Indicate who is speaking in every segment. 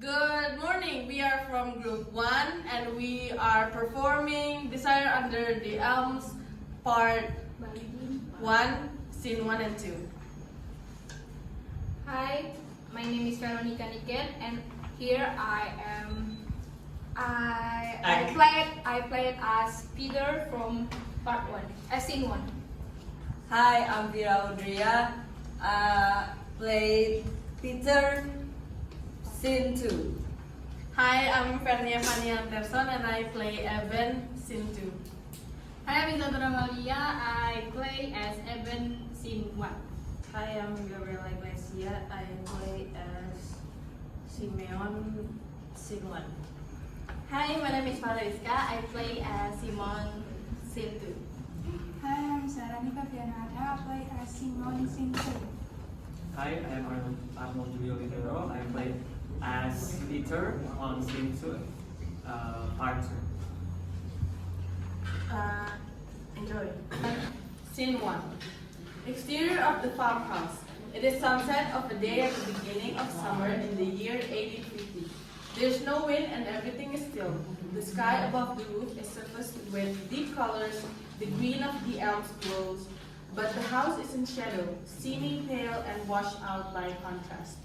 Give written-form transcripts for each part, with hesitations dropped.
Speaker 1: Good morning. We are from Group 1 and we are performing Desire Under the Elms Part 1, Scene 1 and 2.
Speaker 2: Hi, my name is Veronica Niken and here I am. I played as Peter from Part 1, Scene 1.
Speaker 3: Hi, I'm Fira Audria. Played Peter, Scene 2.
Speaker 1: Hi, I'm Verni Evania and I play Eben, Scene 2.
Speaker 2: Hi, I'm Izzatun Amalia. I play as Eben, Scene 1.
Speaker 3: Hi, I'm Gabriella Ekklesia. I play as Simeon, Scene 1.
Speaker 4: Hi, my name is Farah Rizka. I play as Simeon, Scene 2.
Speaker 5: Hi, I'm Zahrani Febrian. I play as Simeon, Scene 2.
Speaker 6: Hi, I am Arnold, Julio, Libero. I play as Peter on Scene 2, Part 2.
Speaker 1: Enjoy. Scene 1. Exterior of the farmhouse. It is sunset of a day at the beginning of summer in the year 1850. There's no wind and everything is still. The sky above the roof is suffused with deep colors. The green of the elms glows, but the house is in shadow, seeming pale and washed out by contrast.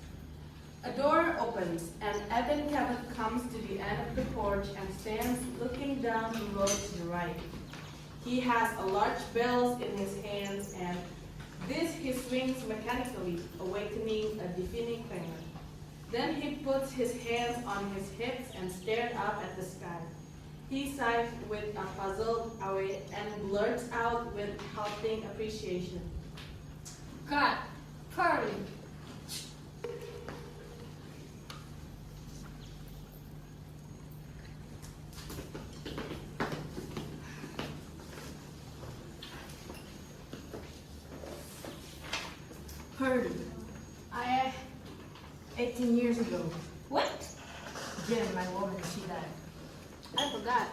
Speaker 1: A door opens, and Eben comes to the end of the porch and stands looking down the road to the right. He has a large bell in his hands, and this he swings mechanically, awakening a deafening clangor. Then he puts his hands on his hips and stares up at the sky. He sighs with a puzzled awe and blurts out with halting appreciation.
Speaker 2: God, Pearly.
Speaker 4: Heard it. 18 years ago.
Speaker 2: What?
Speaker 4: Jen, my woman, she died.
Speaker 2: I forgot.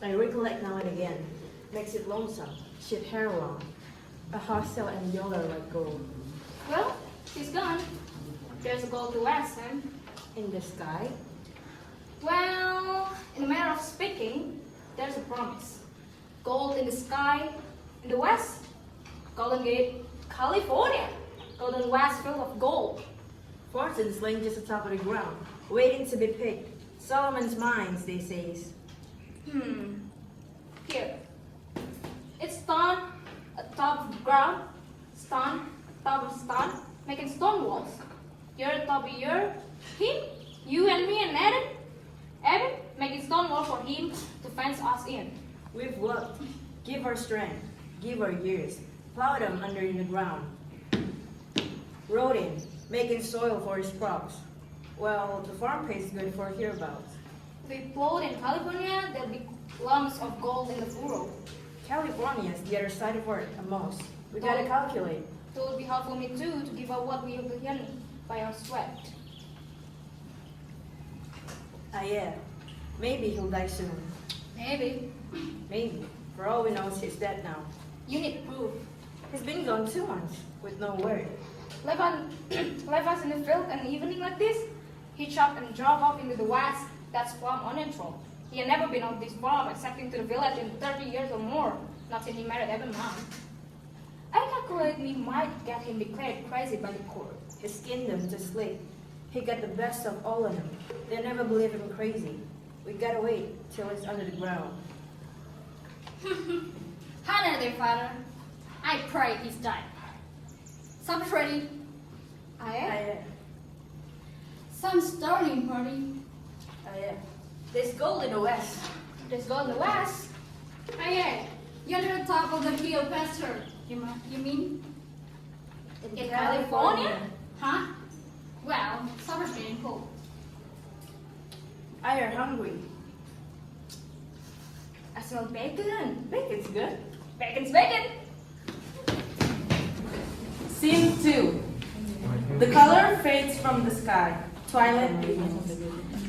Speaker 4: I recollect now and again. Makes it lonesome. She'd hair long. A hostile and yellow like gold.
Speaker 2: Well, she's gone. There's a goal to west, and
Speaker 4: In the sky,
Speaker 2: well, in a matter of speaking, there's a promise. Gold in the sky, in the west, Golden Gate, California. Golden West filled of gold.
Speaker 4: fortunes laying just atop of the ground, waiting to be picked. Solomon's mines, they says.
Speaker 2: Here. It's stone atop the ground, stone top of stone, making stone walls. You're top of him, you and me and Eben, making stone wall for him to fence us in.
Speaker 4: We've worked. Give our strength. Give our years. Plow them under in the ground. Rode in, making soil for his crops. Well, the farm pays good for hereabouts.
Speaker 2: If we plowed in California, there'll be lumps of gold in the furrow.
Speaker 4: California's the other side of Earth, at most. We gotta calculate.
Speaker 2: It would be hard for me too to give up what we have begun by our sweat.
Speaker 4: Yeah. Maybe he'll die soon.
Speaker 2: Maybe.
Speaker 4: Maybe. For all we know, he's dead now.
Speaker 2: You need proof.
Speaker 4: He's been gone 2 months, with no word.
Speaker 2: Left us in the field an evening like this. He chopped and drove off into the west. That's farm unnatural. He had never been on this farm excepting to the village in 30 years or more, not since he married Eben's mom. I calculate we might get him declared crazy by the court.
Speaker 4: His kingdom to sleep. He got the best of all of them. They never believe him crazy. We gotta wait till he's under the ground.
Speaker 2: Honor their father. I pray he's died. Supper's ready.
Speaker 4: Yeah.
Speaker 2: Some starting party.
Speaker 4: Yeah. There's gold in the west.
Speaker 2: Let's go in the west. You're at the top of the hill, Pastor. You mean? In California? Huh? Well, summer's getting cold.
Speaker 4: I are hungry.
Speaker 2: I smell bacon.
Speaker 4: Bacon's good.
Speaker 2: Bacon's bacon.
Speaker 1: Scene 2. The color fades from the sky. Twilight begins.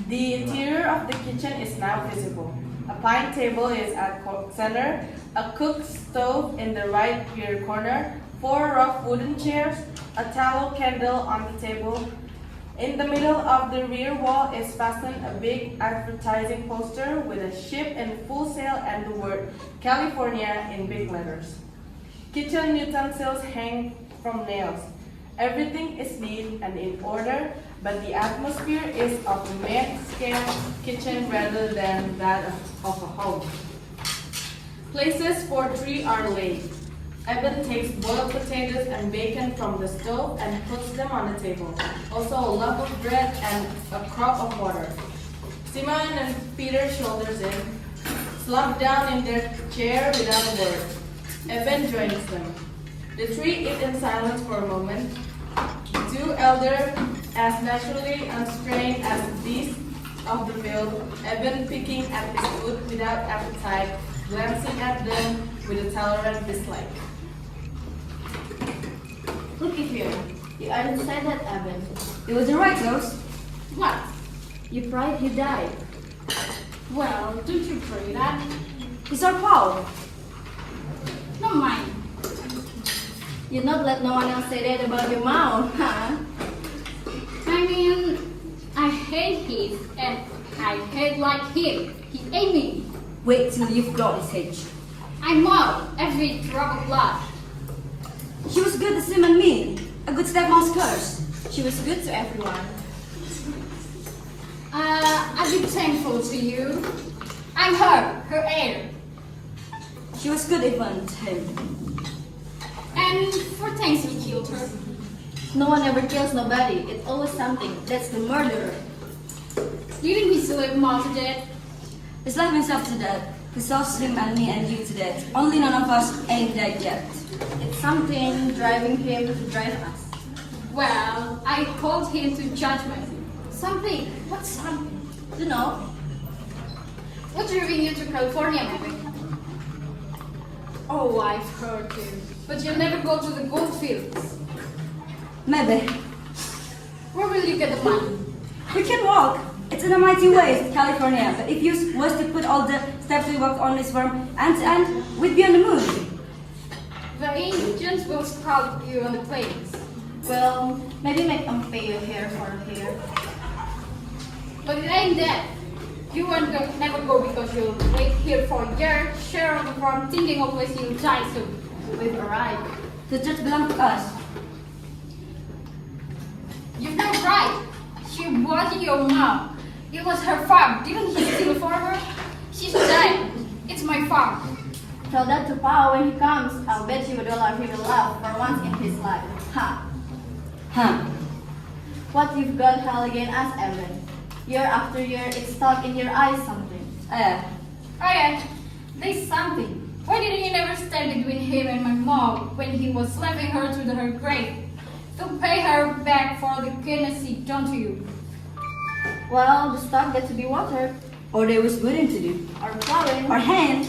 Speaker 1: The interior of the kitchen is now visible. A pine table is at center, a cook stove in the right rear corner, 4 rough wooden chairs, a tallow candle on the table, In the middle of the rear wall is fastened a big advertising poster with a ship in full sail and the word California in big letters. Kitchen utensils hang from nails. Everything is neat and in order, but the atmosphere is of a mid-scale kitchen rather than that of a home. Places for three are laid. Eben takes boiled potatoes and bacon from the stove and puts them on the table. Also a loaf of bread and a crop of water. Simeon and Peter shoulders in, slump down in their chair without a word. Eben joins them. The three eat in silence for a moment. The two elders, as naturally unstrained as beasts of the field, Eben picking at his food without appetite, glancing at them with a tolerant dislike.
Speaker 7: Looky here. You hadn't said that, Eben.
Speaker 8: It was the right close.
Speaker 7: What? You pride he died.
Speaker 2: Well, don't you pray that?
Speaker 8: It's our Paul.
Speaker 2: No mind.
Speaker 7: You not let no one else say that about your mom, huh?
Speaker 2: I mean, I hate him, and I hate like him. He ate me.
Speaker 8: Wait till you've got his age.
Speaker 2: I'm out every drop of blood.
Speaker 8: She was good to Sim and me. A good stepmom's curse.
Speaker 7: She was good to everyone.
Speaker 2: I'd be thankful to you. I'm her heir.
Speaker 8: She was good even to him.
Speaker 2: And for thanks we killed her.
Speaker 7: No one ever kills nobody. It's always something. That's the murderer.
Speaker 2: Didn't he slap Mom to death?
Speaker 8: He slapped himself to death. He saw Sim and me and you to death. Only none of us ain't dead yet.
Speaker 7: It's something driving him to drive us.
Speaker 2: Well, I hold him to judgment. Something. What's something?
Speaker 7: You know,
Speaker 2: What's driving you to California, maybe? Oh, I've heard you. But you'll never go to the gold fields.
Speaker 8: Maybe.
Speaker 2: Where will you get the money?
Speaker 8: We can walk. It's in a mighty way, California. But if you was to put all the steps we walked on this farm end to end, we'd be on the moon.
Speaker 2: The Indians will scalp you on the plains.
Speaker 7: well, maybe make them pay you hair for hair.
Speaker 2: But it ain't that. You won't never go because you'll wait here for your share of the farm thinking of place you'll die soon.
Speaker 7: We've arrived.
Speaker 8: The church belongs to us.
Speaker 2: You're not right. She wasn't your mom. It was her farm. Didn't he steal for her? She's dead. It's my farm.
Speaker 7: Tell that to Pao when he comes. I'll bet you $1 he will laugh for once in his life. Ha!
Speaker 8: Huh.
Speaker 7: What you've got hell against us, Eben. Year after year, it's stuck in your eyes something.
Speaker 2: Oh yeah, there's something. Why didn't you never stand between him and my mom when he was slapping her to her grave? To pay her back for the goodness he done to you.
Speaker 7: Well, the stock got to be watered,
Speaker 8: Or they was willing to do.
Speaker 7: or plowing,
Speaker 8: Our hand,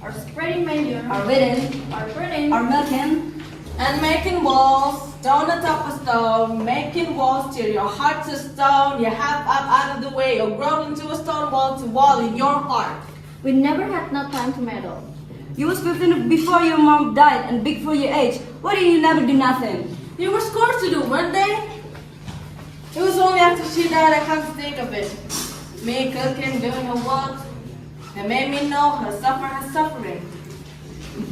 Speaker 7: or spreading manure,
Speaker 8: our wedding,
Speaker 7: or pruning.
Speaker 8: our milking.
Speaker 1: And making walls, stone atop a stone, making walls till your heart's a stone, you have up out of the way, or grown into a stone wall to wall in your heart.
Speaker 7: We never had no time to meddle.
Speaker 8: You was 15 before your mom died and big for your age. Why did you never do nothing?
Speaker 1: There were scores to do, weren't they? It was only after she died I come to think of it. Me cooking, doing her work, and made me know her suffering.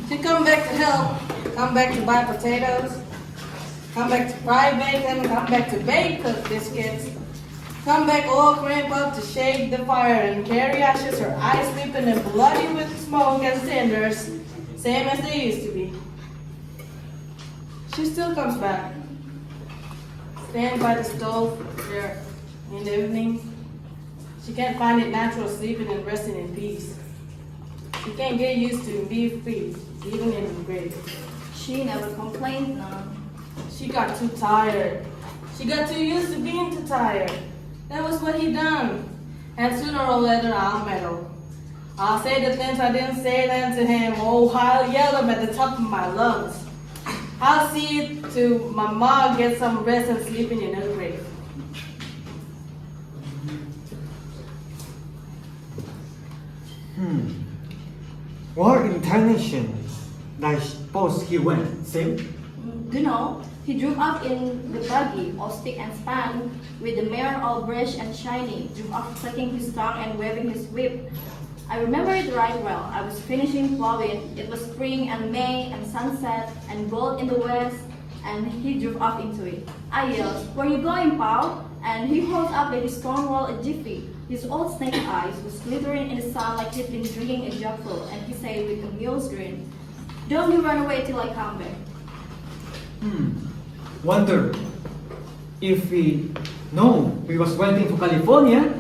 Speaker 1: She come back to help, come back to buy potatoes, come back to fry bacon, come back to bake cook biscuits, come back all cramp up to shake the fire and carry ashes, her eyes sleeping and bloody with smoke and cinders, same as they used to be. She still comes back. Stand by the stove there in the evening. She can't find it natural sleeping and resting in peace. She can't get used to being free, even in the grave.
Speaker 7: She never complained none.
Speaker 1: She got too tired. She got too used to being too tired. That was what he done. And sooner or later I'll meddle. I'll say the things I didn't say then to him. Oh, I'll yell them at the top of my lungs. I'll see it to my mom get some rest and sleeping in her grave.
Speaker 9: What intention I suppose he went, Sim?
Speaker 7: You know, He drove up in the buggy, all spick and span, with the mare all brushed and shiny, drove off clicking his tongue and waving his whip. I remember it right well. I was finishing plowing. It was spring and May and sunset and gold in the west, and he drove off into it. I yelled, "Where you going, pal?" And he holds up by the stone wall a jiffy. His old snake eyes was glittering in the sun like he'd been drinking a jugful, and he said with a mule's grin, "Don't you run away till I come back."
Speaker 9: Wonder if we know we was waiting for California.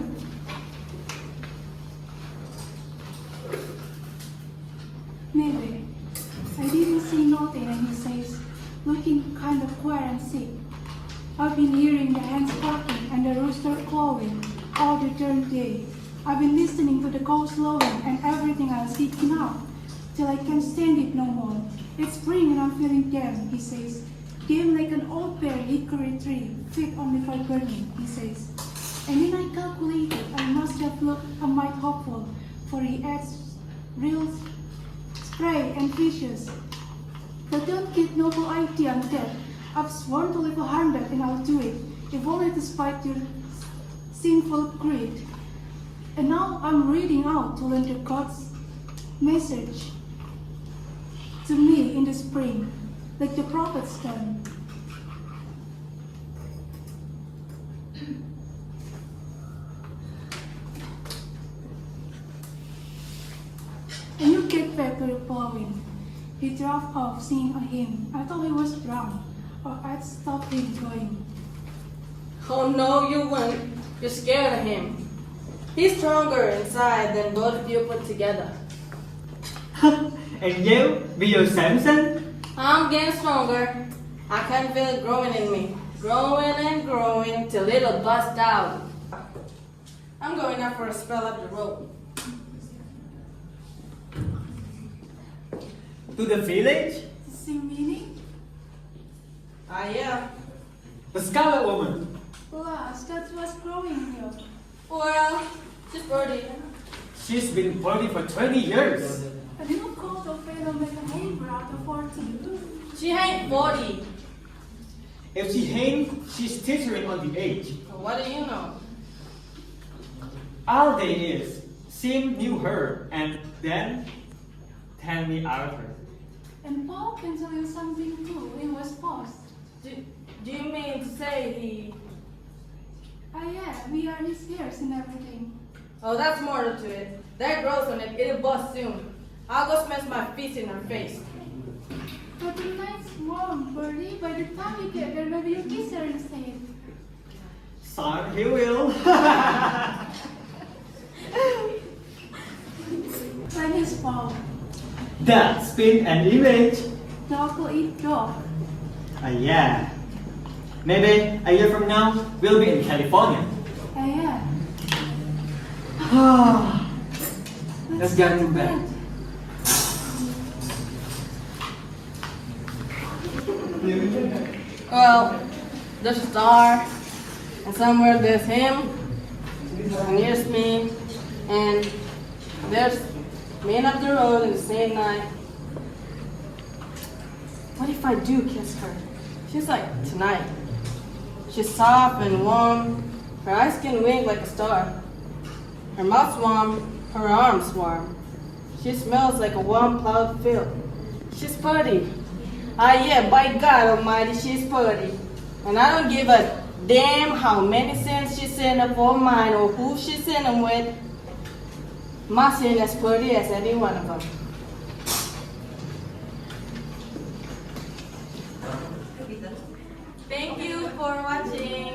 Speaker 5: Maybe. I didn't see nothing, and he says, looking kind of queer and sick. I've been hearing the hens barking and the rooster crowing all the darn day. I've been listening to the cows lowing and everything else speaking up till I can't stand it no more. It's spring and I'm feeling game, he says. Game like an old bare hickory tree, fit only for burning, he says. And then I calculated I must have looked a mite hopeful, for he adds real spray and fishes. But don't get no whole idea on that. I've sworn to live 100 and I'll do it, if only to spite your sinful greed. And now I'm reading out to learn the God's message to me in the spring, like the prophets done. And you get back to the plowing. He drove off singing a hymn. I thought he was drunk, or I'd stop him going.
Speaker 1: Oh no, you wouldn't. You're scared of him. He's stronger inside than both of you put together.
Speaker 9: And you, be your Samson?
Speaker 1: I'm getting stronger. I can feel it growing in me. Growing and growing till it'll bust out. I'm going out for a spell up the road.
Speaker 9: To the village?
Speaker 5: The same meaning?
Speaker 1: Ah, yeah.
Speaker 9: The Scarlet Woman.
Speaker 5: Plus, that was growing here.
Speaker 1: Well, she's pretty.
Speaker 9: She's been party for 20 years.
Speaker 5: I didn't call the fellow like a neighbor out of 40.
Speaker 1: She ain't 40.
Speaker 9: If she ain't, she's teetering on the age.
Speaker 1: What do you know?
Speaker 9: All they is, Sim knew her and then tell me out her.
Speaker 5: And Paul can tell you something too. He was forced.
Speaker 1: Do you mean to say he...
Speaker 5: Ah yeah, we are his ears and everything.
Speaker 1: Oh, that's more to it. That grows on it, it'll bust soon. I'll go smash my fist in her face.
Speaker 5: But the night's warm, Bertie. By the time you get there, maybe you kiss her instead.
Speaker 9: Son, he will.
Speaker 5: When he's Paul,
Speaker 9: That's been an image.
Speaker 5: dog will eat dog.
Speaker 9: Yeah. Maybe a year from now, we'll be in California.
Speaker 5: Ah yeah.
Speaker 9: Let's get to bed.
Speaker 1: Well, there's a star, and somewhere there's him, and here's me, and there's me up the road in the same night. What if I do kiss her? She's like tonight. She's soft and warm. Her eyes can wink like a star. Her mouth's warm, her arms warm. She smells like a warm plowed field. She's pretty. Ah yeah, by God Almighty, she's pretty. And I don't give a damn how many sins she's in up for mine or who she's in them with. My sin as pretty as any one of them. Thank you for watching.